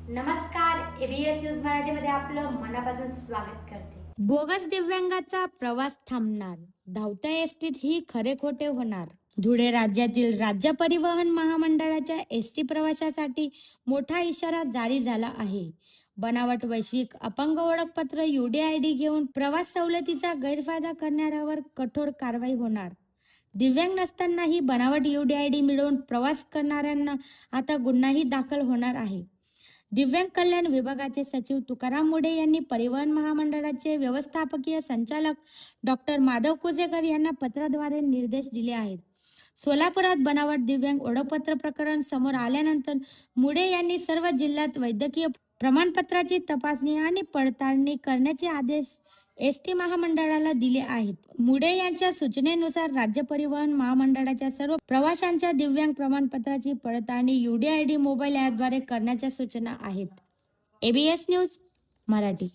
नमस्कार, ABS news मराठीमध्ये आपलं मनापासून स्वागत करते। बोगस दिव्यांगाचा प्रवास थांबणार, धावत्या एसटीत ही खरे खोटे होणार। धुळे राज्यातील राज्य परिवहन महामंडळाच्या एसटी प्रवाशासाठी मोठा इशारा जारी झाला आहे। बनावट वैश्विक अपंग ओळखपत्र UDID घेऊन प्रवास सवलतीचा गैरफायदा करणाऱ्यावर कठोर कारवाई होणार। दिव्यांग नसतानाही बनावट UDID मिळवून प्रवास करणाऱ्यांना आता गुन्हाही दाखल होणार आहे। दिव्यांग कल्याण विभागाचे सचिव तुकाराम मुढे यांनी परिवहन महामंडळाचे व्यवस्थापकीय संचालक डॉक्टर माधव कुजेकर यांना पत्राद्वारे निर्देश दिले आहेत। सोलापुरात बनावट दिव्यांग ओळखपत्र प्रकरण समोर आल्यानंतर मुढे यांनी सर्व जिल्ह्यात वैद्यकीय प्रमाणपत्राची तपासणी आणि पडताळणी करण्याचे आदेश एसटी महामंडळाला दिले आहेत। मुढे यांच्या सूचनेनुसार राज्य परिवहन महामंडळाच्या सर्व प्रवाशांच्या दिव्यांग प्रमाणपत्राची पडताळणी UDID मोबाईल ॲपद्वारे करण्याच्या सूचना आहेत। ABS news Marathi.